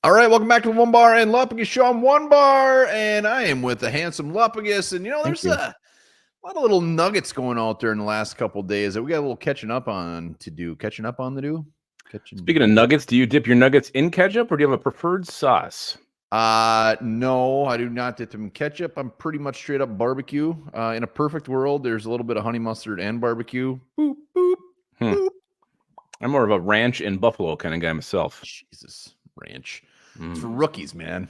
All right, welcome back to Onebar and Lupagus show. I'm Onebar, and I am with the handsome Lupagus. And there's a lot of little nuggets going out there in the last couple of days that we got a little catching up on to do. Speaking of nuggets, do you dip your nuggets in ketchup or do you have a preferred sauce? No, I do not dip them in ketchup. I'm pretty much straight up barbecue. In a perfect world, there's a little bit of honey mustard and barbecue. Boop, boop, boop. I'm more of a ranch and buffalo kind of guy myself. Jesus, ranch. It's for rookies, man.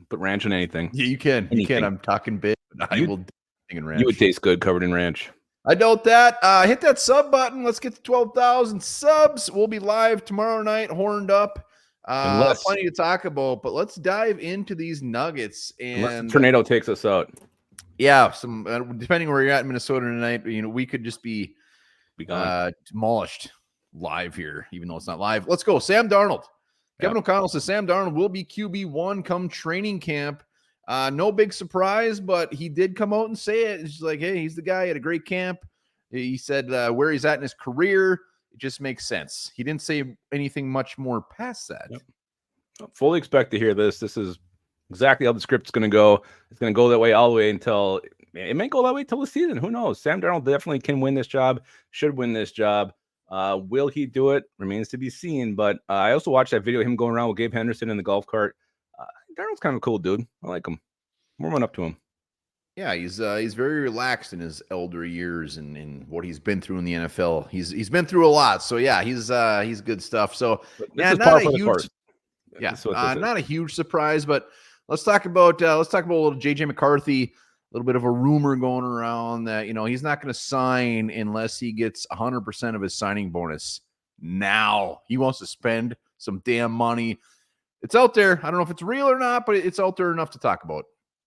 Put ranch on anything. Yeah, you can. Anything. You can. I'm talking big. I will do anything in ranch. You would taste good covered in ranch. I doubt that. Hit that sub button. Let's get to 12,000 subs. We'll be live tomorrow night, horned up. Plenty to talk about, but let's dive into these nuggets. And unless the tornado takes us out. Yeah, some depending where you're at in Minnesota tonight, we could just be demolished live here, even though it's not live. Let's go. Sam Darnold. Kevin O'Connell says Sam Darnold will be QB1 come training camp. No big surprise, but he did come out and say it. It's like, hey, he's the guy. He had a great camp. He said where he's at in his career, it just makes sense. He didn't say anything much more past that. Yep. Fully expect to hear this. This is exactly how the script's going to go. It's going to go that way all the way until it may go that way till the season. Who knows? Sam Darnold definitely can win this job, should win this job. Will he do it? Remains to be seen. But I also watched that video of him going around with Gabe Henderson in the golf cart. Darnold's kind of a cool dude. I like him. Warming up to him. Yeah, he's very relaxed in his elder years and what he's been through in the NFL. He's been through a lot. So yeah, he's good stuff. So yeah, not a huge surprise, but let's talk about a little JJ McCarthy. A little bit of a rumor going around that, he's not going to sign unless he gets 100% of his signing bonus. Now he wants to spend some damn money. It's out there. I don't know if it's real or not, but it's out there enough to talk about.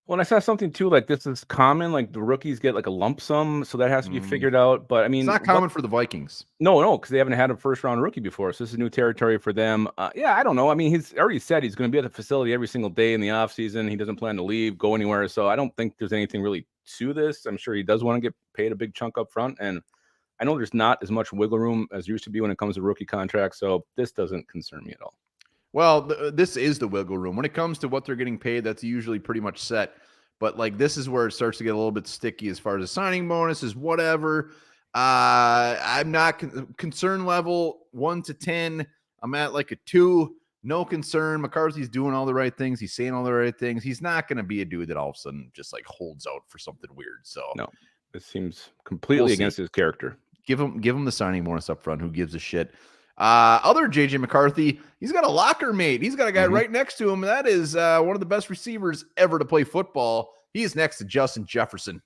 Well, I saw something too, like this is common, like the rookies get like a lump sum, so that has to be figured out. But I mean, it's not common for the Vikings. No, because they haven't had a first-round rookie before, so this is new territory for them. I don't know. I mean, he's already said he's going to be at the facility every single day in the offseason. He doesn't plan to leave, go anywhere, so I don't think there's anything really to this. I'm sure he does want to get paid a big chunk up front, and I know there's not as much wiggle room as used to be when it comes to rookie contracts, so this doesn't concern me at all. Well, this is the wiggle room. When it comes to what they're getting paid, that's usually pretty much set. But like this is where it starts to get a little bit sticky as far as the signing bonuses, whatever. I'm not concern level 1 to 10. I'm at like a 2. No concern. McCarthy's doing all the right things. He's saying all the right things. He's not going to be a dude that all of a sudden just like holds out for something weird. So no, it seems completely against his character. Give him the signing bonus up front. Who gives a shit? Other JJ McCarthy, he's got a locker mate. He's got a guy right next to him. And that is one of the best receivers ever to play football. He's next to Justin Jefferson.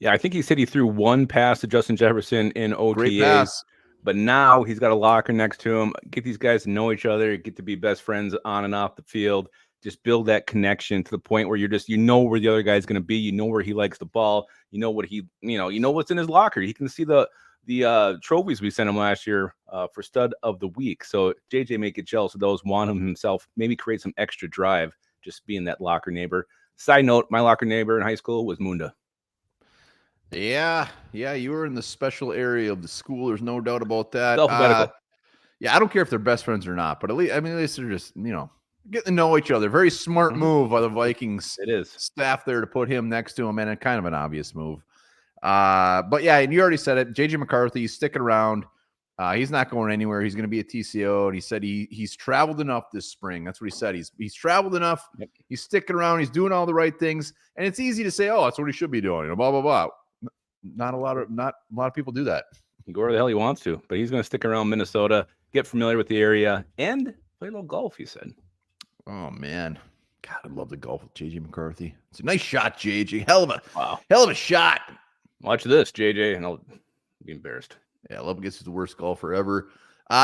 Yeah, I think he said he threw one pass to Justin Jefferson in OTAs, but now he's got a locker next to him. Get these guys to know each other, get to be best friends on and off the field. Just build that connection to the point where you're you know where the other guy's going to be. You know where he likes the ball. You know what you know what's in his locker. He can see the trophies we sent him last year for stud of the week. So JJ may get jealous of those, want him himself, maybe create some extra drive, just being that locker neighbor. Side note, my locker neighbor in high school was Munda. Yeah, you were in the special area of the school. There's no doubt about that. Alphabetical. I don't care if they're best friends or not, but at least they're just, getting to know each other. Very smart move by the Vikings. It is. Staff there to put him next to him, and kind of an obvious move. But yeah, and you already said it. JJ McCarthy, he's sticking around. He's not going anywhere. He's going to be a TCO, and he said he's traveled enough this spring. That's what he said. He's traveled enough. Yep. He's sticking around. He's doing all the right things, and it's easy to say, "Oh, that's what he should be doing." Blah blah blah. Not a lot of people do that. He can go where the hell he wants to, but he's going to stick around Minnesota, get familiar with the area, and play a little golf. He said. Oh man, God, I love the golf with JJ McCarthy. It's a nice shot, JJ. Hell of a shot. Watch this, JJ, and I'll be embarrassed. Yeah, Lupagus is the worst golfer ever.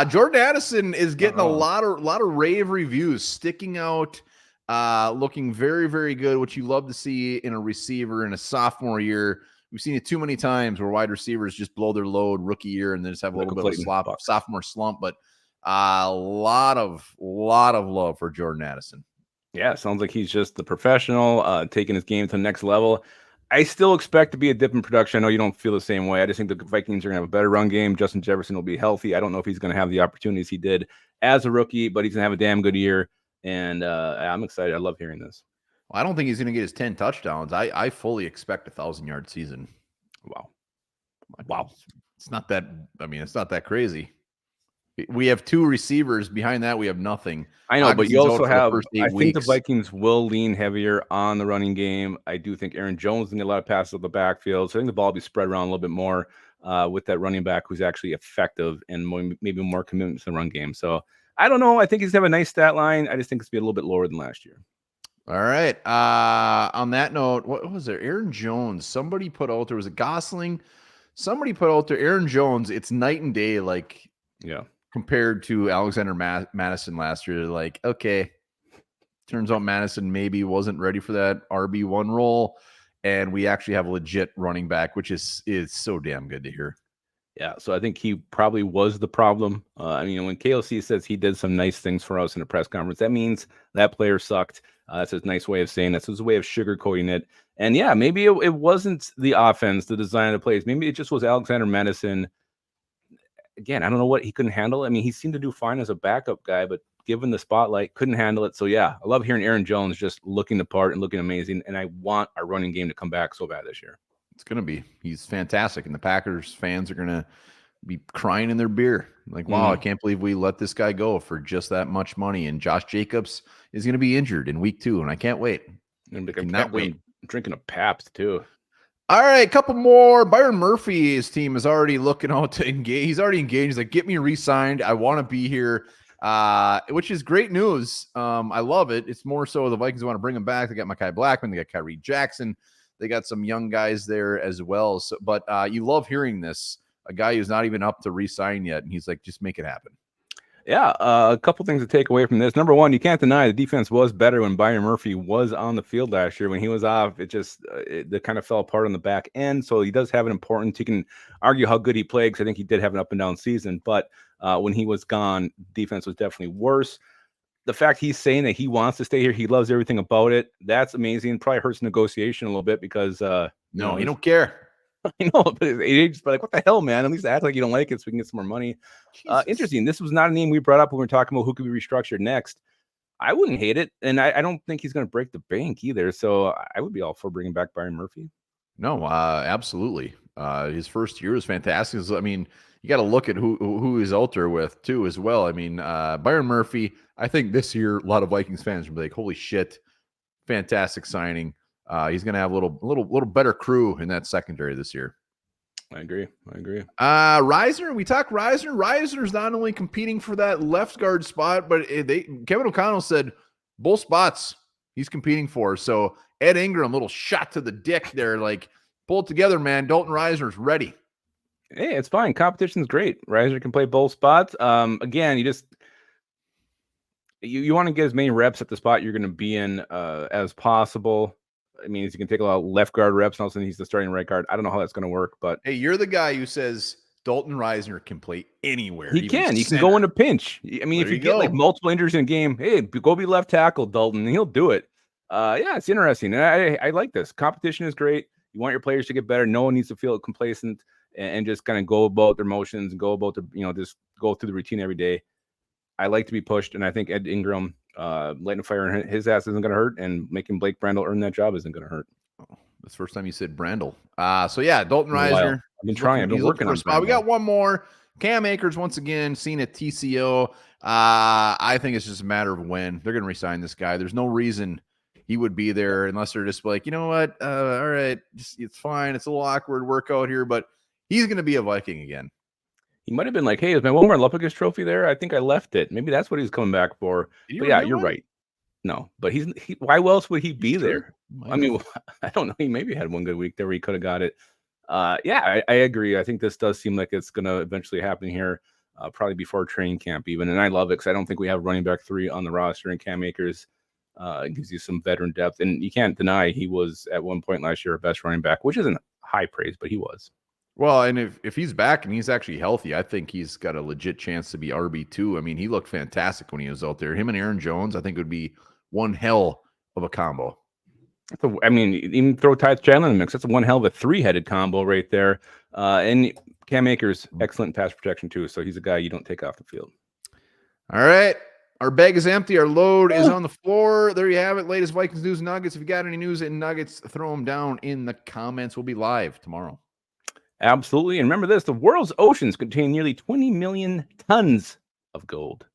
Jordan Addison is getting a lot of rave reviews, sticking out, looking very, very good, which you love to see in a receiver in a sophomore year. We've seen it too many times where wide receivers just blow their load rookie year and then just have a little bit of a sophomore slump. But a lot of love for Jordan Addison. Yeah, sounds like he's just the professional, taking his game to the next level. I still expect to be a dip in production. I know you don't feel the same way. I just think the Vikings are going to have a better run game. Justin Jefferson will be healthy. I don't know if he's going to have the opportunities he did as a rookie, but he's going to have a damn good year. And I'm excited. I love hearing this. Well, I don't think he's going to get his 10 touchdowns. I fully expect a 1,000-yard season. Wow. It's not that. I mean, it's not that crazy. We have 2 receivers. Behind that, we have nothing. I know, but you also have. I think the weeks. Vikings will lean heavier on the running game. I do think Aaron Jones will get a lot of passes up the backfield, so I think the ball will be spread around a little bit more with that running back who's actually effective and maybe more commitment to the run game. So I don't know. I think he's gonna have a nice stat line. I just think it's gonna be a little bit lower than last year. All right. On that note, what was there? Aaron Jones. Somebody put out there. Was it Gosling? Somebody put out there. Aaron Jones. It's night and day. Like, yeah. Compared to Alexander Madison last year, like, okay, turns out Madison maybe wasn't ready for that RB1 role, and we actually have a legit running back, which is so damn good to hear. Yeah, so I think he probably was the problem. I mean, when KLC says he did some nice things for us in a press conference, that means that player sucked. That's a nice way of saying that. So it's a way of sugarcoating it. And yeah, maybe it wasn't the offense, the design of the plays. Maybe it just was Alexander Madison. Again, I don't know what he couldn't handle. I mean, he seemed to do fine as a backup guy, but given the spotlight, couldn't handle it. So yeah, I love hearing Aaron Jones just looking the part and looking amazing. And I want our running game to come back so bad this year. It's going to be. He's fantastic. And the Packers fans are going to be crying in their beer. Like, wow, I can't believe we let this guy go for just that much money. And Josh Jacobs is going to be injured in week 2. And I can't wait. I can't wait. I'm drinking a Pabst too. All right, a couple more. Byron Murphy's team is already looking out to engage. He's already engaged. He's like, get me re-signed. I want to be here, which is great news. I love it. It's more so the Vikings want to bring him back. They got Mekhi Blackman. They got Kyrie Jackson. They got some young guys there as well. So, but you love hearing this. A guy who's not even up to re-sign yet, and he's like, just make it happen. Yeah, a couple things to take away from this. Number one, you can't deny the defense was better when Byron Murphy was on the field last year. When he was off, it kind of fell apart on the back end. So he does have an importance. You can argue how good he played because I think he did have an up and down season. But when he was gone, defense was definitely worse. The fact he's saying that he wants to stay here, he loves everything about it. That's amazing. Probably hurts negotiation a little bit because no, you don't care. I know, but it's like, what the hell, man? At least act like you don't like it so we can get some more money. Interesting. This was not a name we brought up when we were talking about who could be restructured next. I wouldn't hate it, and I don't think he's going to break the bank either. So I would be all for bringing back Byron Murphy. No, absolutely. His first year was fantastic. I mean, you got to look at who he's out there with too as well. I mean, Byron Murphy. I think this year a lot of Vikings fans will be like, "Holy shit, fantastic signing." He's going to have a little better crew in that secondary this year. I agree. Reisner, we talked Reisner. Reisner's not only competing for that left guard spot, but Kevin O'Connell said both spots he's competing for. So Ed Ingram, little shot to the dick there, like pull it together, man. Dalton Reisner's ready. Hey, it's fine. Competition's great. Reisner can play both spots. Again, you want to get as many reps at the spot you're going to be in as possible. I mean, he can take a lot of left guard reps, and all of a sudden he's the starting right guard. I don't know how that's going to work, but hey, you're the guy who says Dalton Reisner can play anywhere. He can go in a pinch. I mean, if you get like multiple injuries in a game, hey, go be left tackle, Dalton, and he'll do it. Yeah, it's interesting. I like this. Competition is great. You want your players to get better. No one needs to feel complacent and just kind of go about their motions and go about just go through the routine every day. I like to be pushed, and I think Ed Ingram lighting a fire in his ass isn't going to hurt, and making Blake Brandel earn that job isn't going to hurt. Oh, that's the first time you said Brandel. So yeah, Dalton Reisner. I've been trying. I've been working on it. We got one more. Cam Akers once again seen at TCO. I think it's just a matter of when they're going to resign this guy. There's no reason he would be there unless they're just like, you know what? All right, it's fine. It's a little awkward workout here, but he's going to be a Viking again. He might have been like, hey, is my Onebar Lupagus trophy there? I think I left it. Maybe that's what he's coming back for. But yeah, you're right. No, but why else would he be there? I mean, I don't know. He maybe had one good week there where he could have got it. Yeah, I agree. I think this does seem like it's going to eventually happen here, probably before training camp even. And I love it because I don't think we have running back 3 on the roster, and Cam Akers gives you some veteran depth. And you can't deny he was at one point last year our best running back, which isn't high praise, but he was. Well, and if he's back and he's actually healthy, I think he's got a legit chance to be RB2. I mean, he looked fantastic when he was out there. Him and Aaron Jones, I think, would be one hell of a combo. I mean, even throw Ty Chandler in the mix. That's one hell of a 3-headed combo right there. And Cam Akers, excellent pass protection too. So he's a guy you don't take off the field. All right. Our bag is empty. Our load is on the floor. There you have it. Latest Vikings news nuggets. If you got any news and nuggets, throw them down in the comments. We'll be live tomorrow. Absolutely. And remember this, the world's oceans contain nearly 20 million tons of gold.